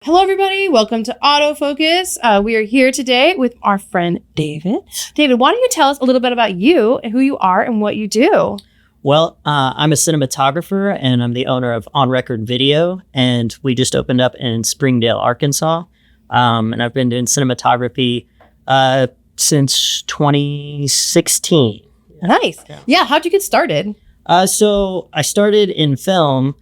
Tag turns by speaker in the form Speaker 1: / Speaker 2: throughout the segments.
Speaker 1: Hello, everybody. Welcome to Autofocus. We are here today with our friend David. David, why don't you tell us a little bit about you and who you are and what you do?
Speaker 2: Well, I'm a cinematographer and I'm the owner of On Record Video, and we just opened up in Springdale, Arkansas. And I've been doing cinematography since 2016.
Speaker 1: Nice. Yeah. How'd you get started?
Speaker 2: So I started in film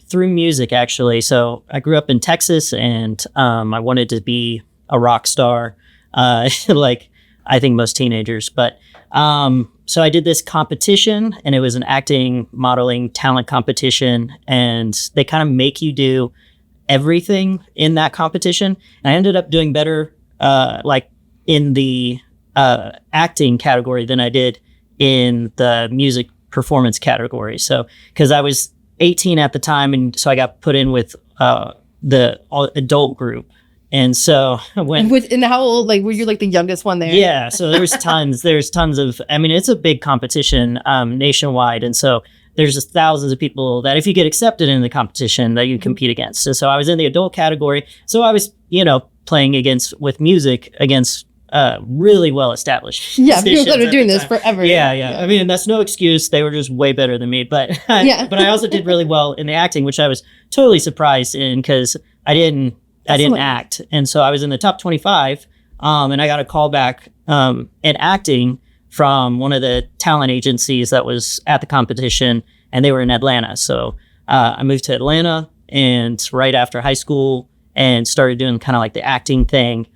Speaker 2: through music, actually. So I grew up in Texas, and I wanted to be a rock star, like I think most teenagers. But so I did this competition, and it was an acting, modeling, talent competition, and they kind of make you do everything in that competition. And I ended up doing better, like in the acting category than I did in the music performance category. So, because I was 18 at the time, and so I got put in with the adult group. And so
Speaker 1: And how old, like, were you like the youngest one there?
Speaker 2: Yeah, so there's tons of, I mean, it's a big competition nationwide. And so there's just thousands of people that if you get accepted in the competition that you compete against. So I was in the adult category. So I was, playing with music against really well-established
Speaker 1: people that are doing this forever.
Speaker 2: Yeah. I mean, that's no excuse. They were just way better than me. But but I also did really well in the acting, which I was totally surprised in because I didn't act. And so I was in the top 25, and I got a call back in acting from one of the talent agencies that was at the competition, and they were in Atlanta. So I moved to Atlanta and right after high school and started doing kind of like the acting thing.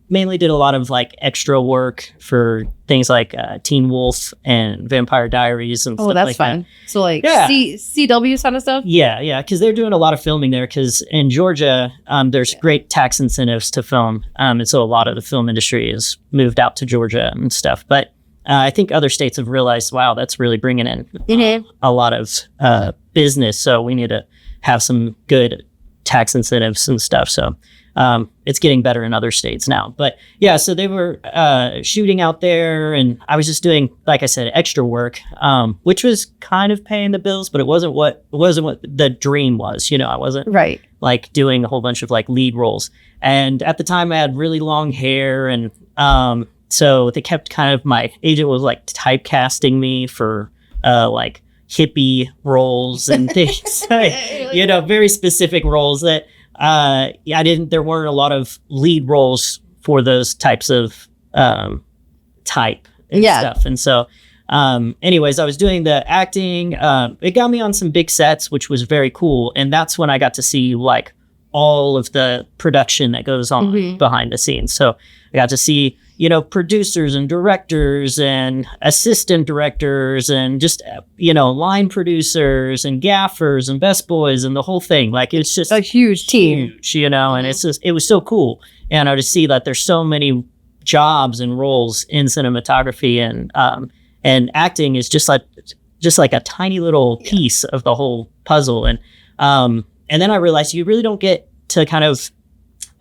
Speaker 2: Mainly did a lot of like extra work for things like Teen Wolf and Vampire Diaries and stuff like that. Oh, that's fun.
Speaker 1: So like CW kind of stuff?
Speaker 2: Yeah, because they're doing a lot of filming there because in Georgia, there's great tax incentives to film. And so a lot of the film industry has moved out to Georgia and stuff. But I think other states have realized, wow, that's really bringing in a lot of business. So we need to have some good tax incentives and stuff. So it's getting better in other states now. But yeah, so they were shooting out there, and I was just doing, like I said, extra work, which was kind of paying the bills, but it wasn't what the dream was. I wasn't like doing a whole bunch of like lead roles. And at the time I had really long hair, and so they kept my agent was like typecasting me for like hippie roles and things, very specific roles that there weren't a lot of lead roles for those types of type and stuff. And so anyways, I was doing the acting. It got me on some big sets, which was very cool. And that's when I got to see like all of the production that goes on behind the scenes. So I got to see, producers and directors and assistant directors and just, line producers and gaffers and best boys and the whole thing. Like, it's just
Speaker 1: a huge team,
Speaker 2: and it's just, it was so cool. And to see that there's so many jobs and roles in cinematography, and acting is just like a tiny little piece of the whole puzzle. And then I realized you really don't get to kind of,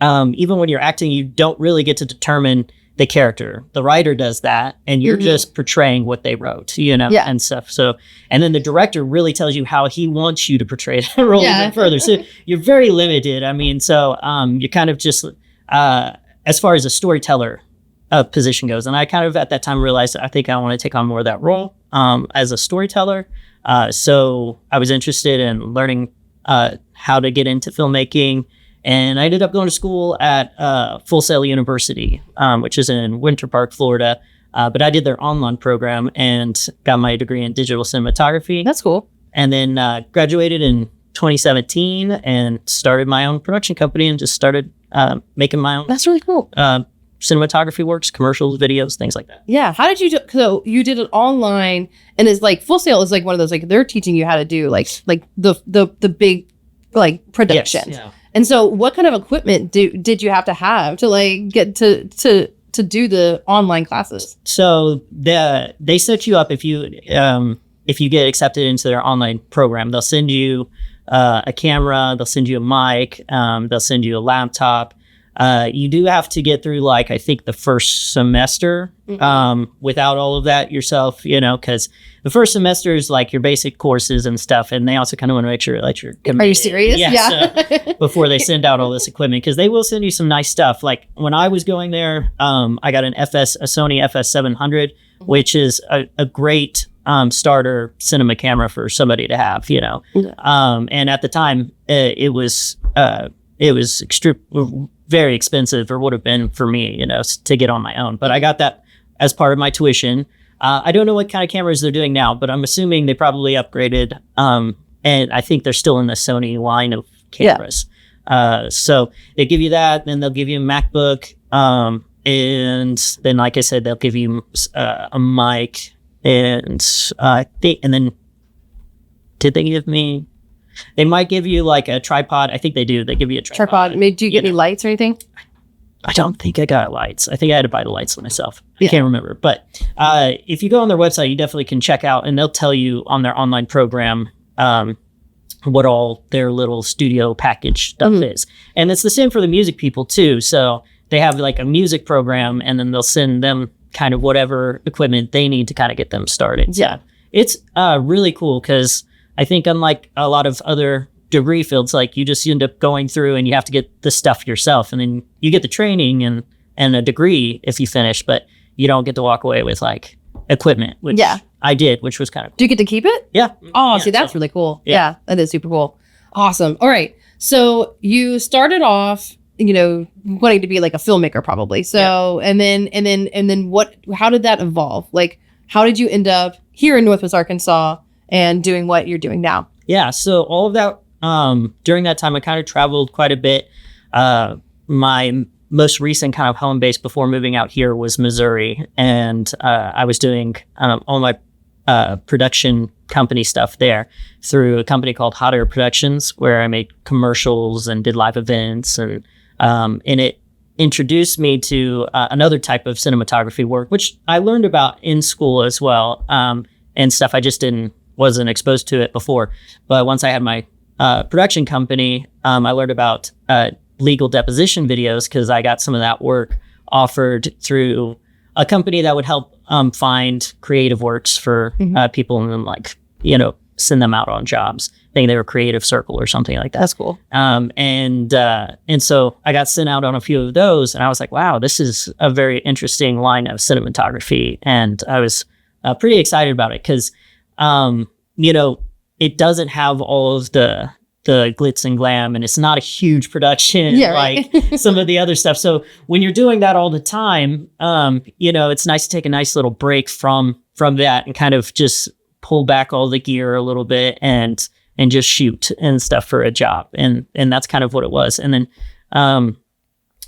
Speaker 2: even when you're acting, you don't really get to determine the character. The writer does that, and you're just portraying what they wrote, and stuff. So, and then the director really tells you how he wants you to portray that role even further. So you're very limited. I mean, so you're kind of just, as far as a storyteller position goes, and I kind of at that time realized I think I want to take on more of that role as a storyteller. So I was interested in learning how to get into filmmaking. And I ended up going to school at Full Sail University, which is in Winter Park, Florida. But I did their online program and got my degree in digital cinematography.
Speaker 1: That's cool.
Speaker 2: And then graduated in 2017 and started my own production company and just started making my own.
Speaker 1: That's really cool.
Speaker 2: Cinematography works, commercials, videos, things like that.
Speaker 1: Yeah. How did you do? So you did it online, and it's like Full Sail is like one of those, like they're teaching you how to do like the big like productions. Yes, yeah. And so what kind of equipment did you have to like get to do the online classes?
Speaker 2: So they set you up if you get accepted into their online program. They'll send you a camera, they'll send you a mic, they'll send you a laptop. You do have to get through, like, I think the first semester without all of that yourself, because the first semester is like your basic courses and stuff. And they also kind of want to make sure like you're committed.
Speaker 1: Are you serious?
Speaker 2: Yeah. Before they send out all this equipment, because they will send you some nice stuff. Like when I was going there, I got a Sony FS700, which is a great starter cinema camera for somebody to have, and at the time it was very expensive, or would have been for me, to get on my own. But I got that as part of my tuition. I don't know what kind of cameras they're doing now, but I'm assuming they probably upgraded. And I think they're still in the Sony line of cameras. So they give you that, then they'll give you a MacBook. And then, like I said, they'll give you a mic. And then did they give me? They might give you like a tripod. I think they do. They give you a tripod.
Speaker 1: Do you get any lights or anything?
Speaker 2: I don't think I got lights. I think I had to buy the lights myself. I can't remember. But if you go on their website, you definitely can check out, and they'll tell you on their online program what all their little studio package stuff is. And it's the same for the music people too. So they have like a music program, and then they'll send them kind of whatever equipment they need to kind of get them started. So it's really cool, because I think unlike a lot of other degree fields, like you just end up going through and you have to get the stuff yourself, and then you get the training and a degree if you finish, but you don't get to walk away with like equipment, which I did, which was kind of cool.
Speaker 1: Do you get to keep it?
Speaker 2: Yeah.
Speaker 1: Oh, see, that's really cool. Yeah, that is super cool. Awesome. All right. So you started off, wanting to be like a filmmaker probably. So, and then how did that evolve? Like, how did you end up here in Northwest Arkansas and doing what you're doing now? Yeah.
Speaker 2: So all of that, during that time, I kind of traveled quite a bit. My most recent kind of home base before moving out here was Missouri. And I was doing all my production company stuff there through a company called Hot Air Productions, where I made commercials and did live events. And it introduced me to another type of cinematography work, which I learned about in school as well, and stuff I just wasn't exposed to it before. But once I had my production company, I learned about legal deposition videos, because I got some of that work offered through a company that would help find creative works for people, and then send them out on jobs. I think they were Creative Circle or something like that.
Speaker 1: That's cool.
Speaker 2: And so I got sent out on a few of those, and I was like, wow, this is a very interesting line of cinematography. And I was pretty excited about it, because it doesn't have all of the glitz and glam, and it's not a huge production like some of the other stuff. So when you're doing that all the time, it's nice to take a nice little break from that and kind of just pull back all the gear a little bit and just shoot and stuff for a job. And that's kind of what it was. And then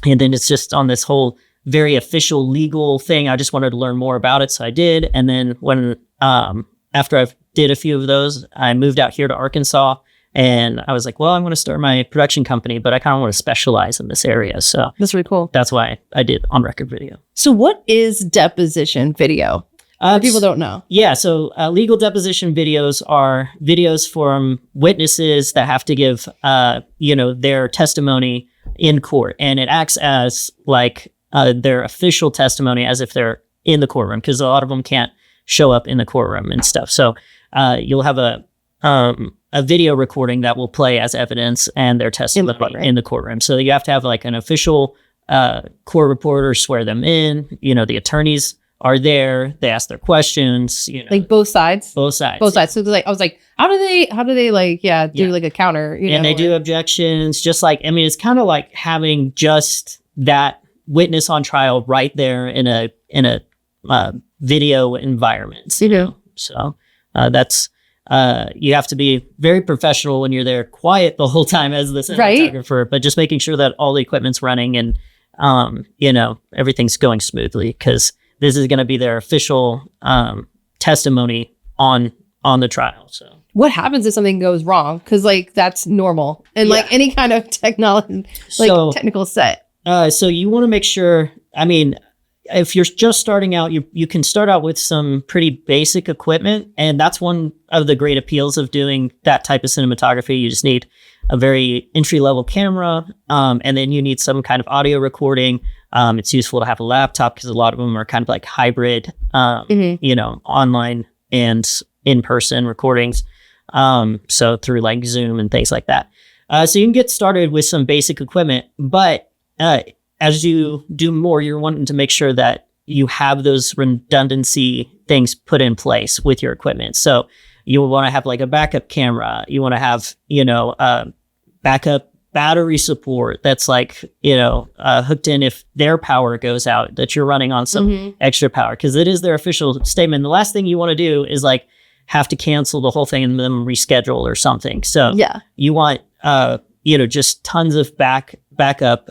Speaker 2: it's just on this whole very official legal thing. I just wanted to learn more about it. So I did. And then when, after I did a few of those, I moved out here to Arkansas, and I was like, well, I'm going to start my production company, but I kind of want to specialize in this area. So
Speaker 1: that's really cool.
Speaker 2: That's why I did on-record video.
Speaker 1: So what is deposition video? People don't know.
Speaker 2: Yeah. So legal deposition videos are videos from witnesses that have to give, their testimony in court. And it acts as like their official testimony, as if they're in the courtroom, because a lot of them can't show up in the courtroom and stuff. So you'll have a video recording that will play as evidence and their testimony in the courtroom. So you have to have like an official court reporter swear them in. The attorneys are there. They ask their questions.
Speaker 1: Like both sides.
Speaker 2: Both sides.
Speaker 1: So I was like, how do they do like a counter?
Speaker 2: And they do objections. Just like, it's kind of like having just that witness on trial right there in a video environment. So that's. You have to be very professional when you're there, quiet the whole time as the cinematographer, but just making sure that all the equipment's running and, everything's going smoothly, because this is going to be their official testimony on the trial. So
Speaker 1: what happens if something goes wrong? Because that's normal and like any kind of technology, technical set.
Speaker 2: So you want to make sure, if you're just starting out, you can start out with some pretty basic equipment. And that's one of the great appeals of doing that type of cinematography. You just need a very entry-level camera, and then you need some kind of audio recording. It's useful to have a laptop because a lot of them are kind of like hybrid, online and in-person recordings. So through like Zoom and things like that. So you can get started with some basic equipment, but as you do more, you're wanting to make sure that you have those redundancy things put in place with your equipment. So you want to have like a backup camera. You want to have, backup battery support that's like, hooked in if their power goes out, that you're running on some extra power, because it is their official statement. The last thing you want to do is like have to cancel the whole thing and then reschedule or something. So you want, just tons of backup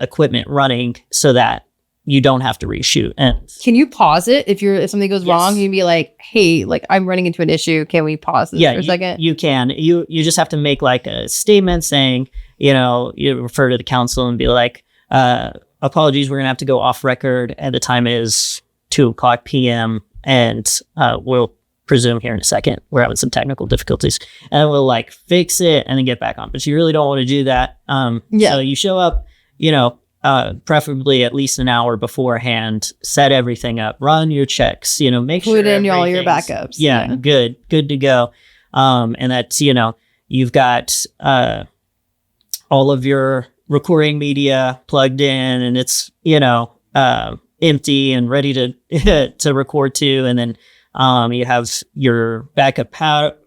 Speaker 2: equipment running so that you don't have to reshoot. And
Speaker 1: can you pause it if something goes wrong? You can be like, hey, like I'm running into an issue. Can we pause this for a second?
Speaker 2: You can. You just have to make like a statement saying, you refer to the council and be like, apologies, we're gonna have to go off record, and the time is 2:00 p.m. and we'll presume here in a second we're having some technical difficulties, and we'll like fix it and then get back on. But you really don't want to do that. So you show up, preferably at least an hour beforehand, set everything up, run your checks, make sure
Speaker 1: put in all your backups.
Speaker 2: Good to go. And that's, you've got all of your recording media plugged in, and it's, empty and ready to to record to. And then you have your backup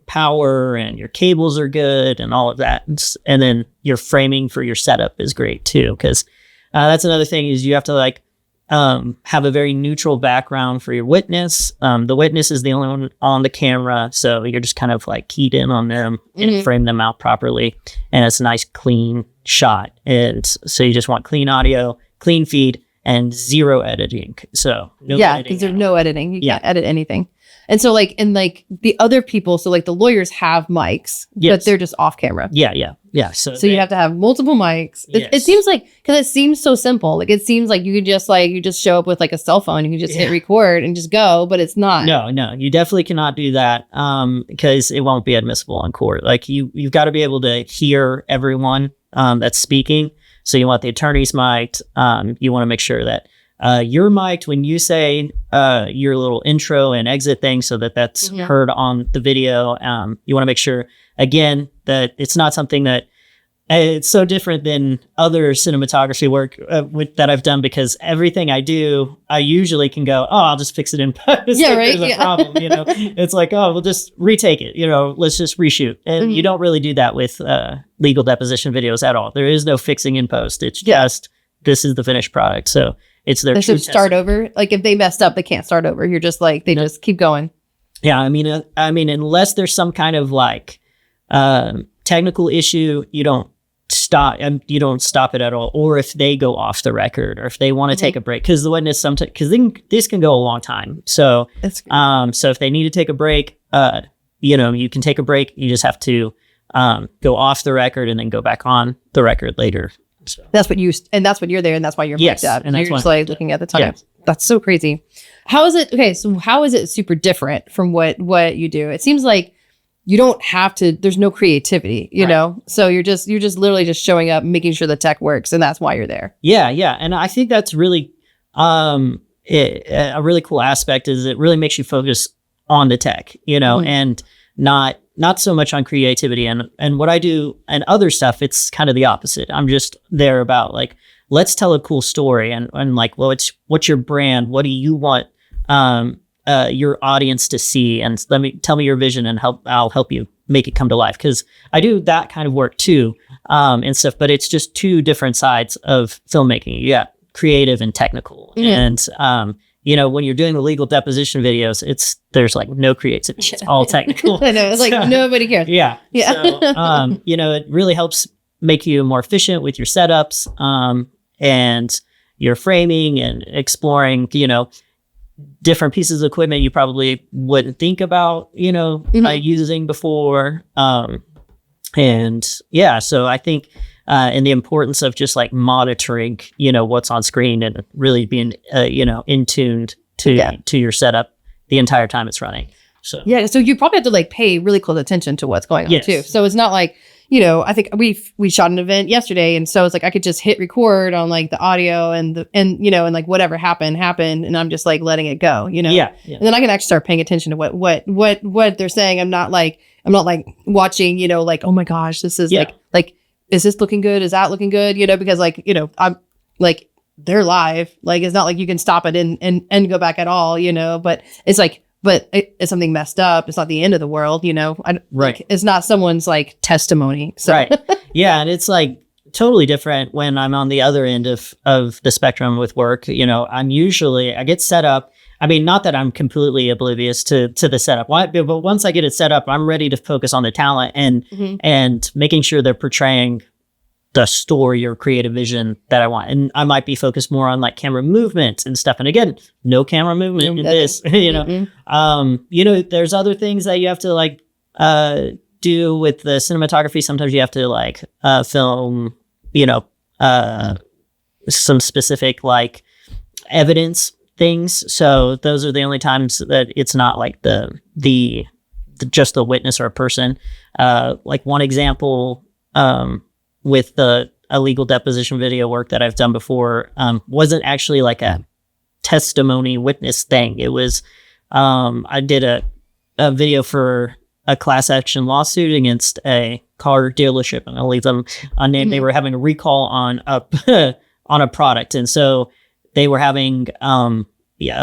Speaker 2: power and your cables are good and all of that. And then your framing for your setup is great too, because that's another thing, is you have to like have a very neutral background for your witness. The witness is the only one on the camera, so you're just kind of like keyed in on them and frame them out properly. And it's a nice clean shot. And so you just want clean audio, clean feed, and zero editing. So
Speaker 1: because there's no editing. You can't edit anything. And so like, the other people, so like the lawyers have mics, but they're just off camera. So you have to have multiple mics. It seems like, because it seems so simple. Like it seems like you could just you just show up with like a cell phone, you can just hit record and just go, but it's not.
Speaker 2: No, you definitely cannot do that because it won't be admissible on court. Like you've got to be able to hear everyone that's speaking. So you want the attorney's mic'd. You want to make sure that you're mic'd when you say your little intro and exit thing, so that's heard on the video. You want to make sure, again, that it's not something that it's so different than other cinematography work that I've done, because everything I do, I usually can go, I'll just fix it in post. There's a problem, It's like, we'll just retake it, let's just reshoot. And you don't really do that with legal deposition videos at all. There is no fixing in post. It's just, this is the finished product. So it's their
Speaker 1: true start over. Like if they messed up, they can't start over. You're just like, they just keep going.
Speaker 2: Yeah. I mean, unless there's some kind of like technical issue, you don't stop it at all. Or if they go off the record, or if they want to take a break, because the witness sometimes, because this can go a long time. So, so if they need to take a break, you can take a break. You just have to go off the record and then go back on the record later. So.
Speaker 1: That's what you're there, and that's why you're mic'd up, and you're just like looking at the time.
Speaker 2: Yeah.
Speaker 1: That's so crazy. How is it? Okay, so how is it super different from what you do? It seems like you don't have to. There's no creativity, you know. So you're just literally just showing up, making sure the tech works, and that's why you're there. Yeah,
Speaker 2: and I think that's really a really cool aspect, is it really makes you focus on the tech, and not so much on creativity. And what I do and other stuff, it's kind of the opposite. I'm just there about like, let's tell a cool story, and like, well, what's your brand? What do you want your audience to see? And tell me your vision, and I'll help you make it come to life. Cause I do that kind of work too, and stuff, but it's just two different sides of filmmaking. You got creative and technical. And, when you're doing the legal deposition videos, there's like no creativity. It's all technical.
Speaker 1: I know. It's like nobody cares.
Speaker 2: Yeah. So, it really helps make you more efficient with your setups, and your framing, and exploring, different pieces of equipment you probably wouldn't think about, using before. So I think and the importance of just like monitoring, what's on screen and really being, in tuned to your setup the entire time it's running. So
Speaker 1: so you probably have to like pay really close attention to what's going on too. So it's not like, I think we shot an event yesterday, and so it's like I could just hit record on like the audio and like whatever happened, and I'm just like letting it go, And then I can actually start paying attention to what they're saying. I'm not like watching, like, oh my gosh, this is like is this looking good? Is that looking good? Because like, I'm like they're live. Like it's not like you can stop it and go back at all, but it's like, but it's something messed up. It's not the end of the world, right. Like, it's not someone's like testimony. So.
Speaker 2: Right. Yeah. And it's like totally different when I'm on the other end of the spectrum with work. I get set up. I mean, not that I'm completely oblivious to the setup, but once I get it set up, I'm ready to focus on the talent and making sure they're portraying the story or creative vision that I want. And I might be focused more on like camera movement and stuff. And again, no camera movement in this, there's other things that you have to like, do with the cinematography. Sometimes you have to like, film, some specific like evidence things. So those are the only times that it's not like the just a witness or a person. Like one example, with the illegal deposition video work that I've done before, wasn't actually like a testimony witness thing. It was, I did a video for a class action lawsuit against a car dealership, and I'll leave them unnamed. They were having a recall on a product. And so they were having, a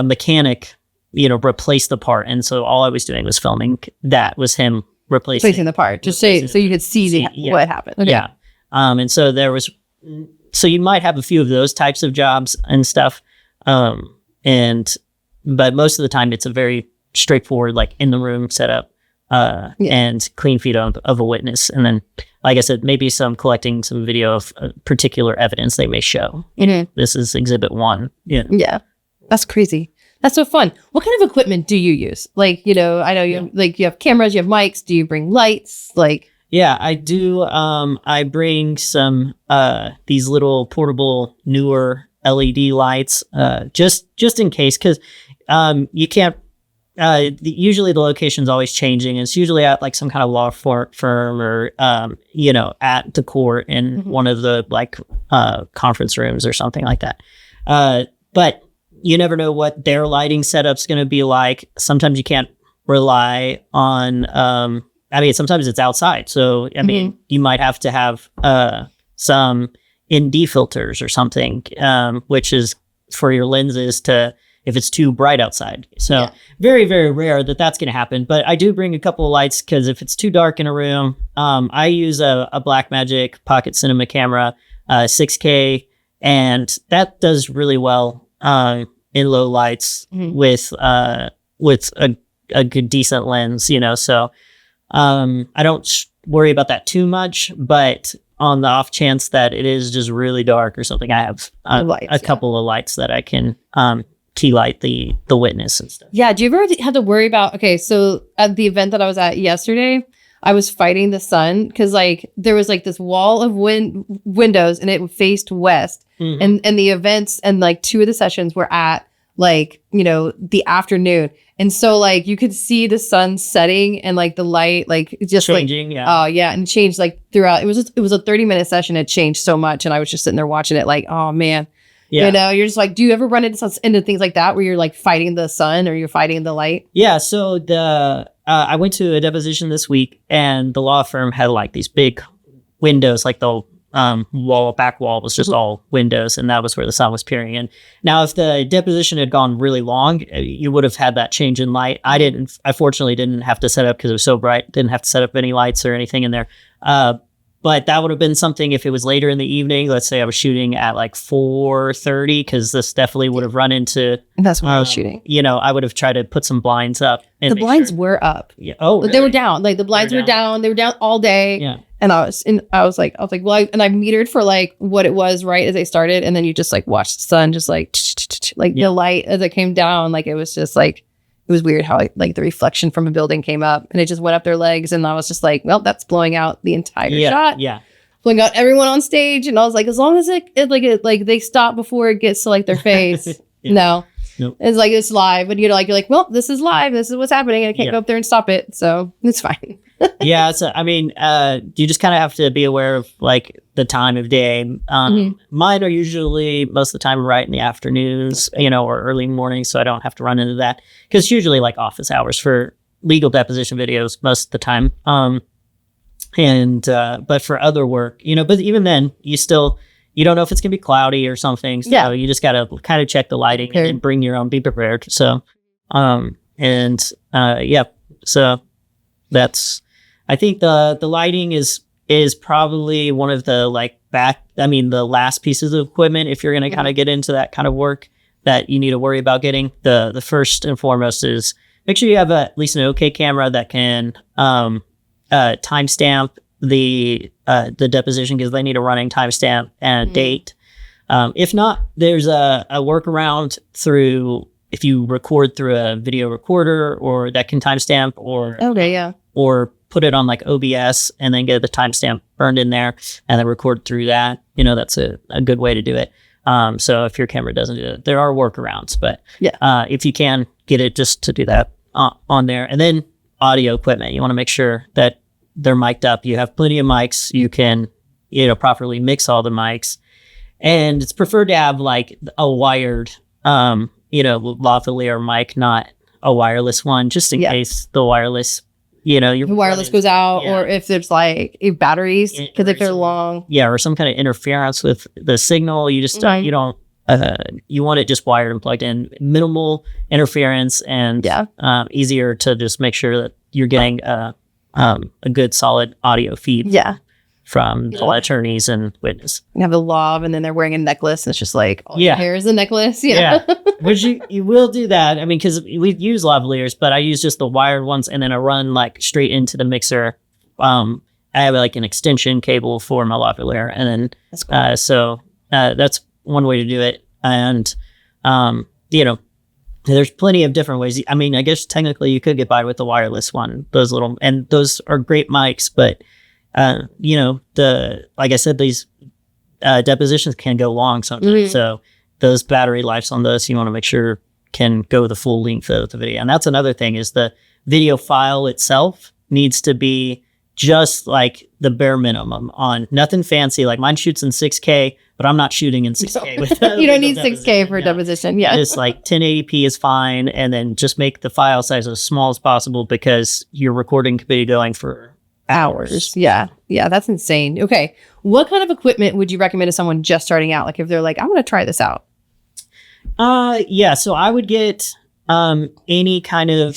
Speaker 2: mechanic, replace the part. And so all I was doing was filming that was him replacing the part,
Speaker 1: just so you could see what happened. Okay.
Speaker 2: Yeah. And so so you might have a few of those types of jobs and stuff. But most of the time it's a very straightforward, like in the room setup, and clean feed of a witness. And then, like I said, maybe collecting some video of particular evidence they may show. Mm-hmm. This is exhibit 1. Yeah.
Speaker 1: Yeah. That's crazy. That's so fun. What kind of equipment do you use? Like, I know you have cameras, you have mics. Do you bring lights? Like,
Speaker 2: yeah, I do. I bring some these little portable newer LED lights, just in case, because you can't. Usually the location's always changing. It's usually at like some kind of law firm or at the court in one of the like conference rooms or something like that. But you never know what their lighting setup's going to be like. Sometimes you can't rely on. Sometimes it's outside. So, you might have to have some ND filters or something, which is for your lenses if it's too bright outside. So very, very rare that's going to happen. But I do bring a couple of lights because if it's too dark in a room, I use a Blackmagic Pocket Cinema camera, 6K, and that does really well in low lights with a good, decent lens, so... I don't worry about that too much, but on the off chance that it is just really dark or something, I have a couple of lights that I can key light the witness and stuff.
Speaker 1: Yeah. Do you ever have to worry about, okay, so at the event that I was at yesterday, I was fighting the sun because like there was like this wall of windows and it faced west, and the events and like 2 of the sessions were at like, the afternoon. And so like you could see the sun setting and like the light, like just
Speaker 2: changing.
Speaker 1: Like, oh yeah. And changed like throughout. It was a 30-minute session. It changed so much. And I was just sitting there watching it like, oh man, you're just like, do you ever run into things like that where you're like fighting the sun or you're fighting the light?
Speaker 2: Yeah. So I went to a deposition this week and the law firm had like these big windows, like the back wall was just all windows, and that was where the sun was peering in. Now, if the deposition had gone really long, you would have had that change in light. I fortunately didn't have to set up because it was so bright. Didn't have to set up any lights or anything in there. But that would have been something if it was later in the evening. Let's say I was shooting at like 4:30, because this definitely would have run into.
Speaker 1: That's when I was shooting.
Speaker 2: I would have tried to put some blinds up.
Speaker 1: The blinds were up.
Speaker 2: Yeah. Oh, really?
Speaker 1: They were down. Like the blinds were down. They were down all day.
Speaker 2: Yeah.
Speaker 1: And I was like, well, I metered for like what it was right as they started, and then you just like watch the sun just like the light as it came down. Like it was just like, it was weird how like the reflection from a building came up and it just went up their legs, and I was just like, well, that's blowing out the entire shot.
Speaker 2: Yeah.
Speaker 1: we got everyone on stage, and I was like, as long as it they stop before it gets to like their face. No.
Speaker 2: Nope.
Speaker 1: It's like, it's live, and you're like, well, this is live. This is what's happening. And I can't go up there and stop it. So it's fine.
Speaker 2: Yeah. So, I mean, you just kind of have to be aware of like the time of day. Mine are usually most of the time right in the afternoons, or early morning. So I don't have to run into that, because it's usually like office hours for legal deposition videos most of the time. But for other work, but even then you don't know if it's going to be cloudy or something. So you just got to kind of check the lighting and bring your own, be prepared. So, so that's, I think the lighting is probably one of the the last pieces of equipment, if you're going to kind of get into that kind of work, that you need to worry about getting. The first and foremost is make sure you have at least an okay camera that can, timestamp the deposition, because they need a running timestamp and date. If not, there's a workaround through, if you record through a video recorder, or that can timestamp, or put it on like OBS and then get the timestamp burned in there and then record through that. That's a good way to do it. So if your camera doesn't do it, there are workarounds, but if you can get it just to do that on there. And then audio equipment, you want to make sure that they're mic'd up. You have plenty of mics. You can, properly mix all the mics, and it's preferred to have like a wired, lavalier mic, not a wireless one, just in case the wireless,
Speaker 1: the wireless goes out, or if there's like batteries, because if they're long, or
Speaker 2: some kind of interference with the signal, you just you don't. You want it just wired and plugged in, minimal interference, and easier to just make sure that you're getting a good solid audio feed from the attorneys and witness.
Speaker 1: You have the lav, and then they're wearing a necklace, and it's just like, your hair is a necklace.
Speaker 2: Which you will do that. I mean, because we use lavaliers, but I use just the wired ones, and then I run like straight into the mixer. I have like an extension cable for my lavalier, and then that's cool. That's one way to do it. And there's plenty of different ways. I mean, I guess technically you could get by with the wireless one, those are great mics, but like I said, these depositions can go long sometimes. So those battery lives on those, you want to make sure can go the full length of the video. And that's another thing, is the video file itself needs to be just like the bare minimum, on nothing fancy. Like mine shoots in 6K, but I'm not shooting in 6K. With
Speaker 1: you don't need 6K for a deposition.
Speaker 2: Just like 1080p is fine. And then just make the file size as small as possible, because your recording could be going for hours.
Speaker 1: Yeah. That's insane. Okay. What kind of equipment would you recommend to someone just starting out? Like if they're like, I'm going to try this out.
Speaker 2: So I would get, any kind of,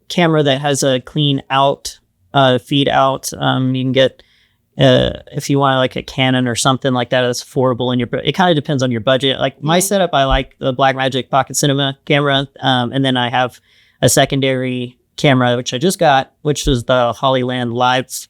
Speaker 2: camera that has a clean out, feed out. You can get, if you want like a Canon or something like that, that's affordable it kind of depends on your budget. Like my setup, I like the Blackmagic Pocket Cinema camera. And then I have a secondary camera, which I just got, which is the Hollyland Live,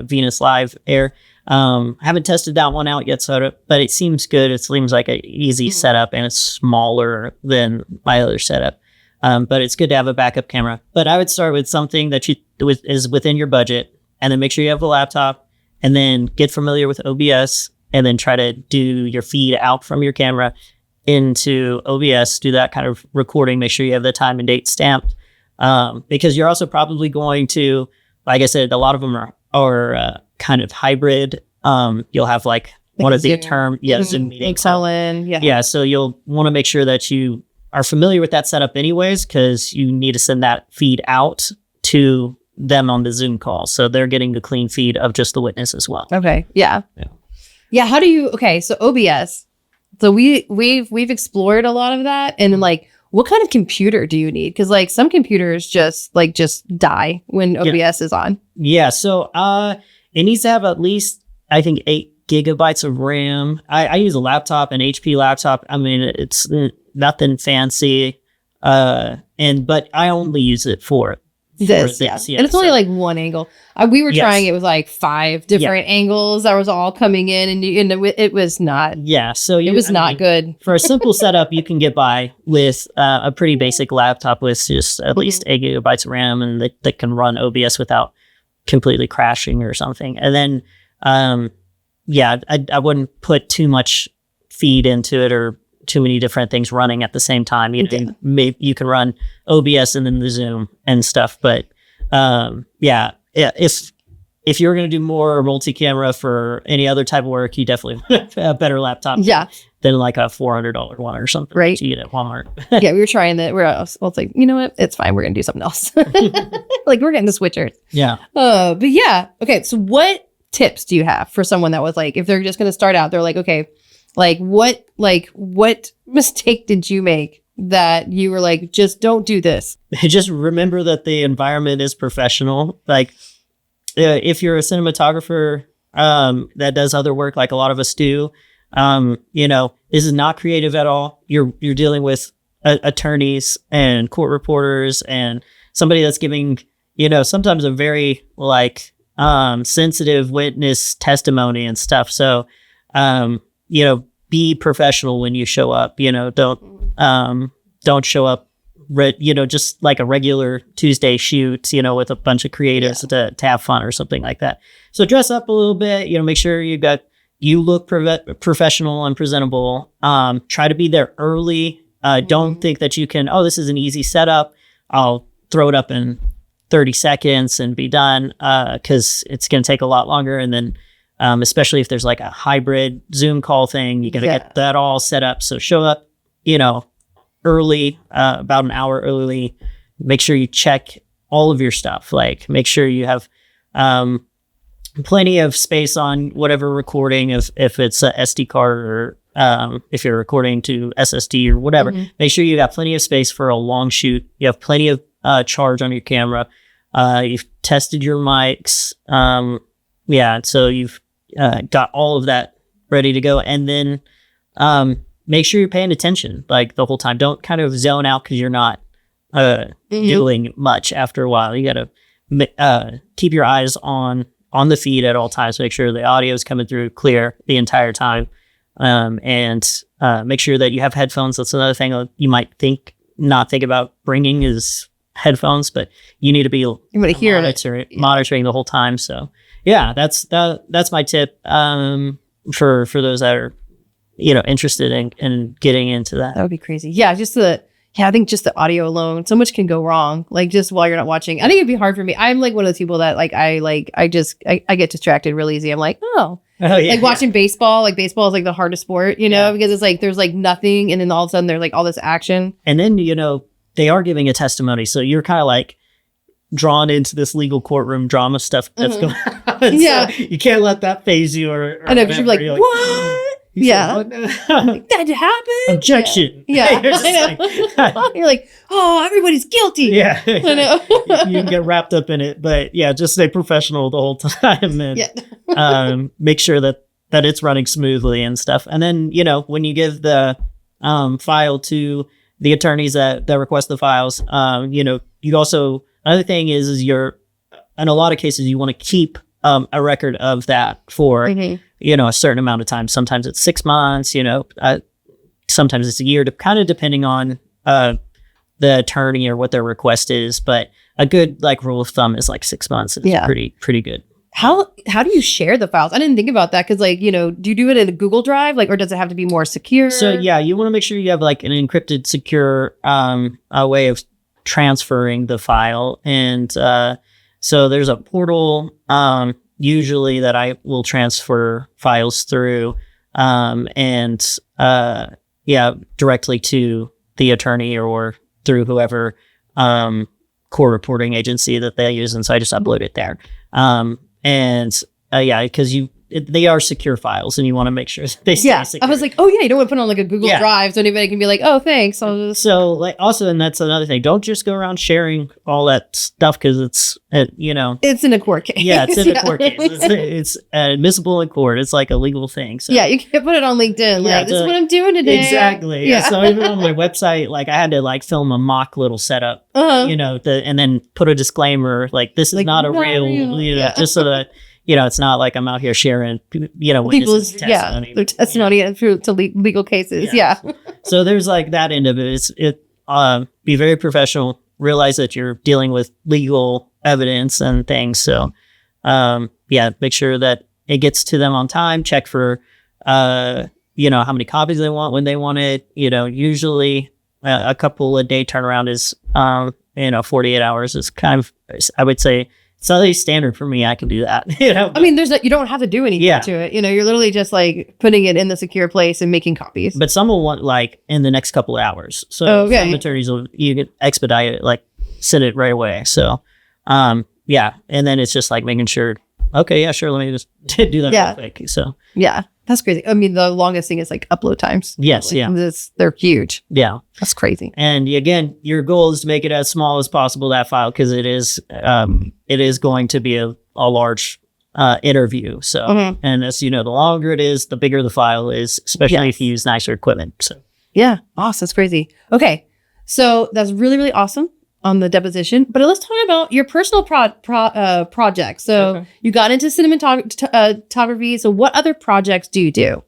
Speaker 2: Venus Live Air. I haven't tested that one out yet, but it seems good. It seems like an easy setup, and it's smaller than my other setup. But it's good to have a backup camera. But I would start with something that is within your budget, and then make sure you have a laptop, and then get familiar with OBS, and then try to do your feed out from your camera into OBS, do that kind of recording, make sure you have the time and date stamped. Because you're also probably going to, like I said, a lot of them are kind of hybrid. You'll have like one of the term, Zoom meeting. So you'll want to make sure that you are familiar with that setup anyways, because you need to send that feed out to them on the Zoom call, so they're getting the clean feed of just the witness as well.
Speaker 1: Okay. Yeah. How do you? Okay, so OBS. So we've explored a lot of that, and like, what kind of computer do you need? Because like some computers just die when OBS is on.
Speaker 2: So it needs to have at least, I think, 8 gigabytes of RAM. I use a laptop, an HP laptop. I mean, it's nothing fancy, but I only use it for this.
Speaker 1: And it's only like one angle. We were trying it with like 5 different angles that was all coming in, and it was not. So it was not good.
Speaker 2: For a simple setup, you can get by with a pretty basic laptop with just at least 8 gigabytes of RAM, and that can run OBS without completely crashing or something. And then, I wouldn't put too much feed into it or too many different things running at the same time. You know, maybe you can run OBS and then the Zoom and stuff. But if you're going to do more multi-camera for any other type of work, you definitely want a better laptop than like a $400 one or something
Speaker 1: right
Speaker 2: to get at Walmart.
Speaker 1: Yeah, we were trying that. It's like, you know what? It's fine. We're going to do something else. Like we're getting the switchers.
Speaker 2: Yeah.
Speaker 1: But yeah. Okay. So what tips do you have for someone that was like, if they're just going to start out, they're like, okay, what mistake did you make that you were like, just don't do this?
Speaker 2: Just remember that the environment is professional. Like if you're a cinematographer that does other work, like a lot of us do, you know, this is not creative at all. You're dealing with attorneys and court reporters and somebody that's giving, you know, sometimes a very like sensitive witness testimony and stuff. So, you know, be professional when you show up. You know, don't show up, you know, just like a regular Tuesday shoot, you know, with a bunch of creatives to have fun or something like that. So dress up a little bit, you know, make sure you look professional and presentable. Try to be there early. Don't think that you can, this is an easy setup, I'll throw it up in 30 seconds and be done, because it's going to take a lot longer. And then especially if there's like a hybrid Zoom call thing, you got to get that all set up. So show up, you know, early, about an hour early. Make sure you check all of your stuff. Like make sure you have plenty of space on whatever recording, if it's a SD card or if you're recording to SSD or whatever. Make sure you got plenty of space for a long shoot. You have plenty of charge on your camera. You've tested your mics. So you've got all of that ready to go. And then make sure you're paying attention like the whole time. Don't kind of zone out because you're not doing much after a while. You got to keep your eyes on the feed at all times. Make sure the audio is coming through clear the entire time. And make sure that you have headphones. That's another thing you might not think about bringing is headphones, but you need to be monitoring the whole time. So yeah, that's my tip for those that are, you know, interested in getting into that.
Speaker 1: That would be crazy. Yeah, I think just the audio alone, so much can go wrong. Like just while you're not watching, I think it'd be hard for me. I'm like one of those people that I get distracted real easy. I'm like, watching baseball. Like baseball is like the hardest sport, you know, because it's like there's like nothing, and then all of a sudden there's like all this action.
Speaker 2: And then, you know, they are giving a testimony, so you're kind of like drawn into this legal courtroom drama stuff that's going on.
Speaker 1: Yeah,
Speaker 2: so you can't let that phase you. Or
Speaker 1: I know, because you're like, what?
Speaker 2: Like,
Speaker 1: that happened.
Speaker 2: Objection.
Speaker 1: Yeah. I know. You're like, everybody's guilty.
Speaker 2: Yeah, I know. You can get wrapped up in it, but yeah, just stay professional the whole time and make sure that it's running smoothly and stuff. And then, you know, when you give the file to the attorneys that request the files, you know, you also, another thing is in a lot of cases you want to keep a record of that for you know, a certain amount of time. Sometimes it's 6 months, you know, sometimes it's a year, kind of depending on the attorney or what their request is. But a good like rule of thumb is like 6 months. It's pretty good.
Speaker 1: How do you share the files? I didn't think about that because, like, you know, do you do it in a Google Drive, like, or does it have to be more secure?
Speaker 2: So yeah, you want to make sure you have like an encrypted, secure a way of transferring the file, and so there's a portal usually that I will transfer files through, directly to the attorney or through whoever court reporting agency that they use, and so I just upload it there. Because they are secure files, and you want to make sure they stay secure.
Speaker 1: I was like, you don't want to put it on like a Google Drive, so anybody can be like, oh, thanks.
Speaker 2: So like also, and that's another thing. Don't just go around sharing all that stuff because it's
Speaker 1: it's in a court case.
Speaker 2: Yeah, it's in a court case. It's admissible in court. It's like a legal thing. So
Speaker 1: yeah, you can't put it on LinkedIn. Like, this is what I'm doing today.
Speaker 2: Exactly. Yeah. So even on my website, like I had to like film a mock little setup, you know, and then put a disclaimer like this is like, not a real, you know, just so that. You know, it's not like I'm out here sharing, you know,
Speaker 1: people's testimony. Their testimony to legal cases. Yeah.
Speaker 2: So there's like that end of it. Be very professional. Realize that you're dealing with legal evidence and things. So, make sure that it gets to them on time, check for, how many copies they want, when they want it. Usually a couple a day turnaround is, 48 hours is kind of, I would say, it's not really standard for me. I can do that.
Speaker 1: I mean, you don't have to do anything to it. You're literally just like putting it in the secure place and making copies.
Speaker 2: But some will want like in the next couple of hours. So some attorneys you can expedite it, like send it right away. So, and then it's just like making sure. Okay, yeah, sure. Let me just do that real quick. So
Speaker 1: yeah, that's crazy. I mean, the longest thing is like upload times.
Speaker 2: Yes,
Speaker 1: they're huge.
Speaker 2: Yeah,
Speaker 1: that's crazy.
Speaker 2: And again, your goal is to make it as small as possible, that file, because it is going to be a large interview. So, and as the longer it is, the bigger the file is, especially if you use nicer equipment. So
Speaker 1: yeah, awesome. That's crazy. Okay, so that's really, really awesome on the deposition, but let's talk about your personal projects. So you got into cinematography. So what other projects do you do?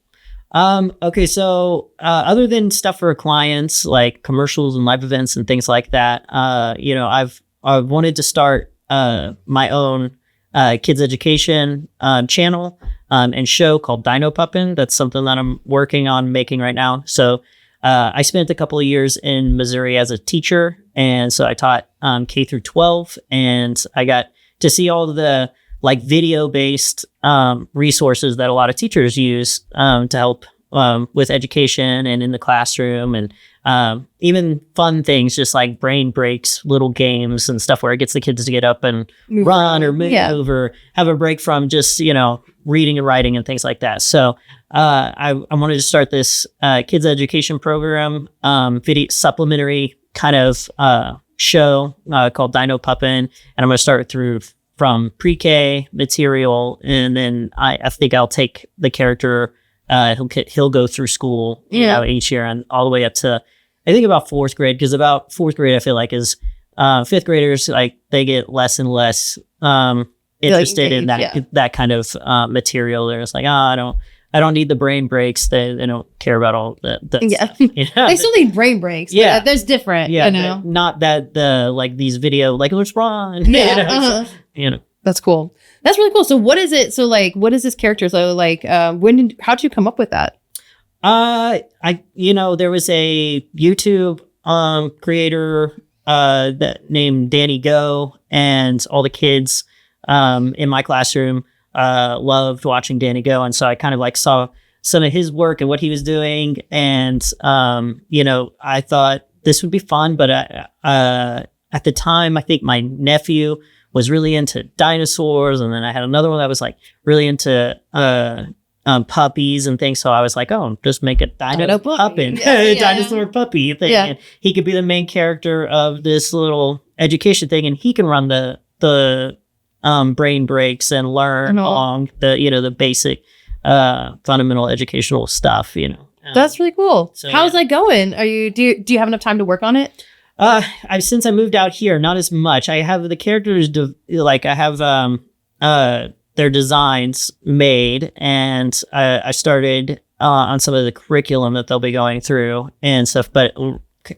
Speaker 2: Okay. So, other than stuff for clients, like commercials and live events and things like that, I've wanted to start, my own, kids education, channel, and show called Dino Puppin. That's something that I'm working on making right now. So, I spent a couple of years in Missouri as a teacher, and so I taught K through 12, and I got to see all of the like video-based resources that a lot of teachers use to help with education and in the classroom, and even fun things just like brain breaks, little games and stuff where it gets the kids to get up and run or move or have a break from just reading and writing and things like that. So I wanted to start this kids education program, video supplementary kind of show called Dino Puppin, and I'm going to start from pre-K material, and then I think I'll take the character. He'll go through school each year and all the way up to I think about fourth grade, because about fourth grade I feel like is fifth graders, like they get less and less interested in that kind of material. They're just like, I don't need the brain breaks. They don't care about all that. Stuff,
Speaker 1: they still need brain breaks. Yeah, but there's different. Yeah,
Speaker 2: not that like these video like let's run.
Speaker 1: That's cool. That's really cool. So what is it? So like, what is this character? So like, how did you come up with that?
Speaker 2: There was a YouTube creator that named Danny Go, and all the kids in my classroom loved watching Danny Go, and so I kind of like saw some of his work and what he was doing, and I thought this would be fun, but at the time I think my nephew was really into dinosaurs, and then I had another one that was like really into puppies and things. So I was like, just make a Dino Puppin, dinosaur puppy thing. Yeah. And he could be the main character of this little education thing, and he can run the brain breaks and learn along the basic fundamental educational stuff.
Speaker 1: That's really cool. So, how's that going? Do you have enough time to work on it?
Speaker 2: Since I moved out here, not as much. I have the characters, I have their designs made, and I started on some of the curriculum that they'll be going through and stuff. But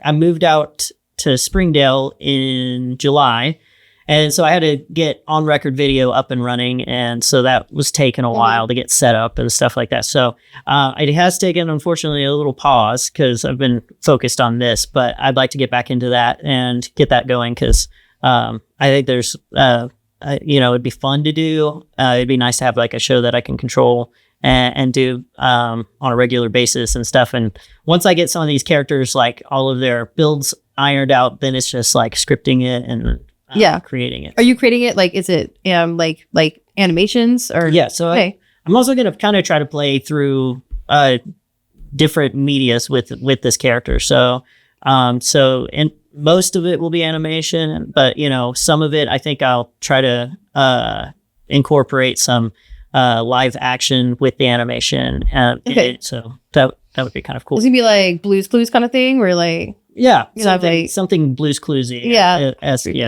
Speaker 2: I moved out to Springdale in July, and so I had to get on record video up and running, and so that was taking a while to get set up and stuff like that. So it has taken, unfortunately, a little pause because I've been focused on this, but I'd like to get back into that and get that going, because I think there's it'd be fun to do. It'd be nice to have like a show that I can control and do on a regular basis and stuff. And once I get some of these characters, like all of their builds ironed out, then it's just like scripting it and creating it.
Speaker 1: Are you creating it? Like, is it like animations or?
Speaker 2: Yeah. So I'm also going to kind of try to play through different medias with this character. So and most of it will be animation, but some of it I think I'll try to incorporate some live action with the animation. So that would be kind of cool.
Speaker 1: Is it gonna be like Blue's Clues kind of thing, where like
Speaker 2: something Blue's Cluesy?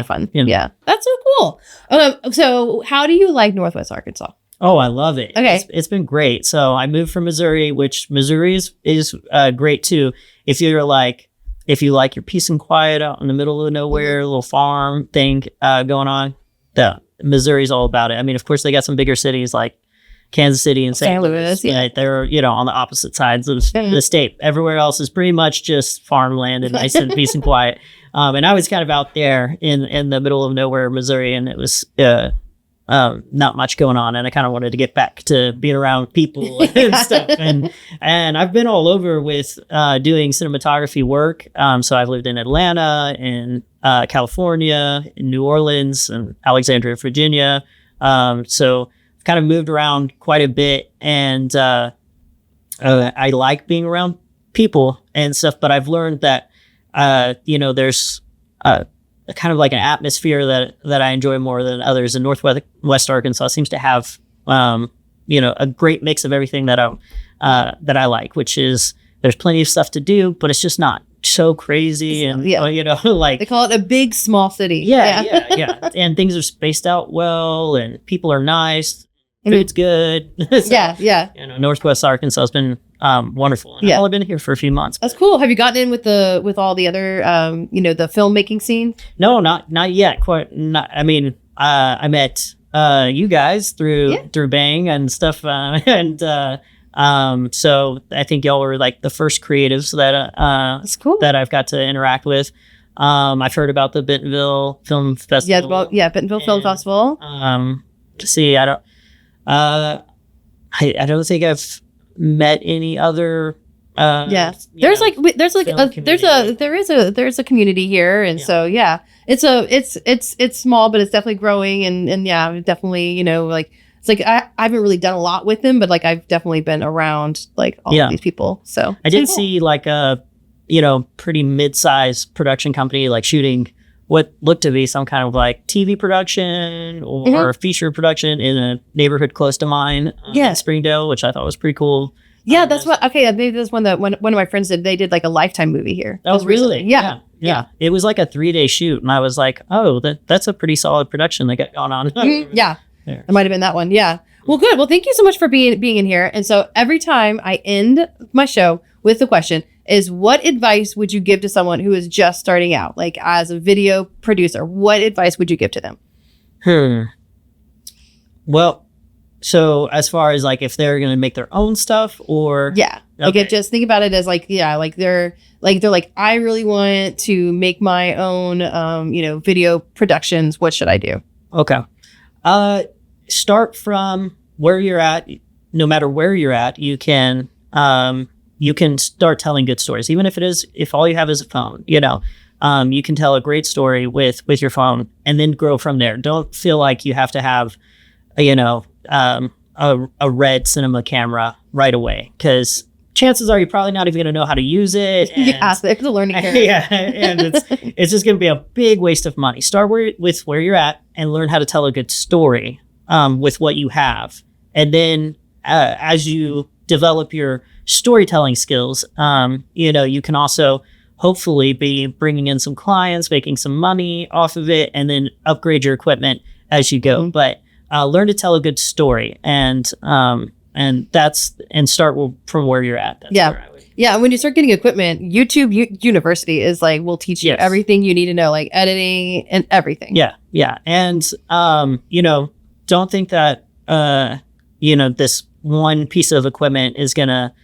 Speaker 1: Fun. Yeah, that's so cool. So how do you like Northwest Arkansas?
Speaker 2: Oh, I love it.
Speaker 1: Okay,
Speaker 2: it's been great. So I moved from Missouri, which Missouri is great too. If you like your peace and quiet out in the middle of nowhere, a little farm thing going on, Missouri's all about it. I mean, of course, they got some bigger cities like Kansas City and St. Louis. Yeah. They're, on the opposite sides of the state. Everywhere else is pretty much just farmland and nice and peace and quiet. And I was kind of out there in the middle of nowhere, Missouri, and it was not much going on. And I kind of wanted to get back to being around people and stuff. And I've been all over with doing cinematography work. So I've lived in Atlanta, in California, in New Orleans, and Alexandria, Virginia. So kind of moved around quite a bit, and I like being around people and stuff, but I've learned that there's kind of like an atmosphere that I enjoy more than others, and Northwest Arkansas seems to have a great mix of everything that I like, which is there's plenty of stuff to do, but it's just not so crazy, and like
Speaker 1: they call it a big small city.
Speaker 2: Yeah. And things are spaced out well, and people are nice. Food's good. So, Northwest Arkansas has been wonderful. And I've only been here for a few months.
Speaker 1: That's cool. Have you gotten in with all the other the filmmaking scene?
Speaker 2: No, not yet. Quite not. I mean, I met you guys through Bang and stuff, so I think y'all were like the first creatives that's cool that I've got to interact with. I've heard about the Bentonville Film Festival.
Speaker 1: Bentonville Film Festival.
Speaker 2: I don't think I've met any other.
Speaker 1: There's a community here, and so it's small, but it's definitely growing, and definitely it's like I haven't really done a lot with them, but like I've definitely been around like all of these people. So
Speaker 2: I did see like a pretty mid-sized production company like shooting what looked to be some kind of like TV production or feature production in a neighborhood close to mine, in Springdale, which I thought was pretty cool.
Speaker 1: Yeah, maybe that's one that one of my friends did. They did like a Lifetime movie here.
Speaker 2: Oh, really?
Speaker 1: Yeah.
Speaker 2: It was like a 3-day shoot, and I was like, oh, that's a pretty solid production they got going on.
Speaker 1: Yeah, it might have been that one. Yeah. Well, good. Well, thank you so much for being in here. And so every time I end my show with the question is, what advice would you give to someone who is just starting out, like as a video producer? What advice would you give to them?
Speaker 2: Well, so as far as like if they're going to make their own stuff, or
Speaker 1: just think about it as they're like I really want to make my own video productions. What should I do? Okay.
Speaker 2: Start from where you're at. No matter where you're at, you can start telling good stories, even if all you have is a phone. You can tell a great story with your phone, and then grow from there. Don't feel like you have to have a red cinema camera right away, because chances are you're probably not even going to know how to use it.
Speaker 1: It's a learning curve.
Speaker 2: And it's just going to be a big waste of money. Start with where you're at and learn how to tell a good story with what you have. And then as you develop your storytelling skills, you can also hopefully be bringing in some clients, making some money off of it, and then upgrade your equipment as you go. But learn to tell a good story, and start from where you're at. That's where I would.
Speaker 1: Yeah, and when you start getting equipment, YouTube University is like will teach you everything you need to know, like editing and everything.
Speaker 2: Yeah, and don't think that this one piece of equipment is gonna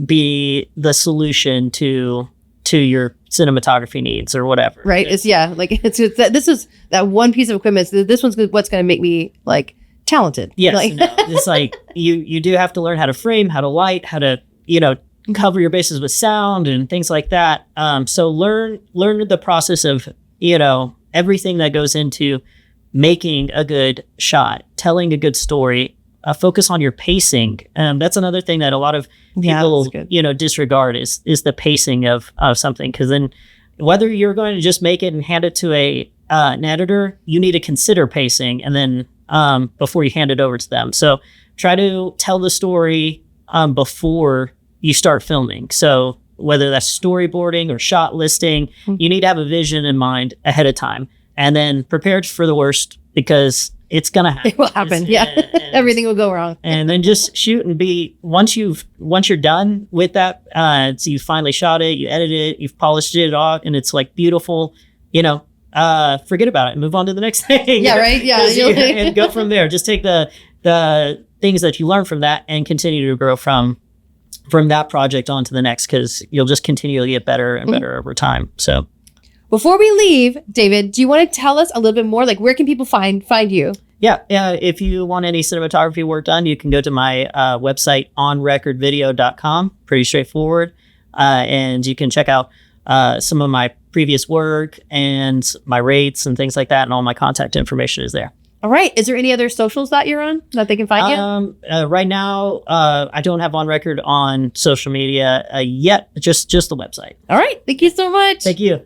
Speaker 2: be the solution to your cinematography needs or whatever.
Speaker 1: Right. This is that one piece of equipment. This one's what's going to make me like talented.
Speaker 2: Yes. It's like you do have to learn how to frame, how to light, how to, cover your bases with sound and things like that. So learn the process of, everything that goes into making a good shot, telling a good story. Focus on your pacing. That's another thing that a lot of people, disregard is the pacing of something. Because then, whether you're going to just make it and hand it to an editor, you need to consider pacing, and then before you hand it over to them. So try to tell the story before you start filming. So whether that's storyboarding or shot listing, you need to have a vision in mind ahead of time, and then prepare for the worst, because it's gonna happen.
Speaker 1: It will happen. Everything will go wrong.
Speaker 2: And then just shoot and be once you're done with that, so you finally shot it, you edited it, you've polished it off, and it's like beautiful. forget about it and move on to the next thing.
Speaker 1: Yeah, right. Yeah,
Speaker 2: and go from there. Just take the things that you learn from that and continue to grow from that project on to the next, because you'll just continually get better and better over time. So
Speaker 1: before we leave, David, do you want to tell us a little bit more? Like, where can people find you?
Speaker 2: Yeah. If you want any cinematography work done, you can go to my website, onrecordvideo.com. Pretty straightforward. And you can check out some of my previous work and my rates and things like that. And all my contact information is there.
Speaker 1: All right. Is there any other socials that you're on that they can find you?
Speaker 2: Right now, I don't have On Record on social media yet. Just the website.
Speaker 1: All right. Thank you so much.
Speaker 2: Thank you.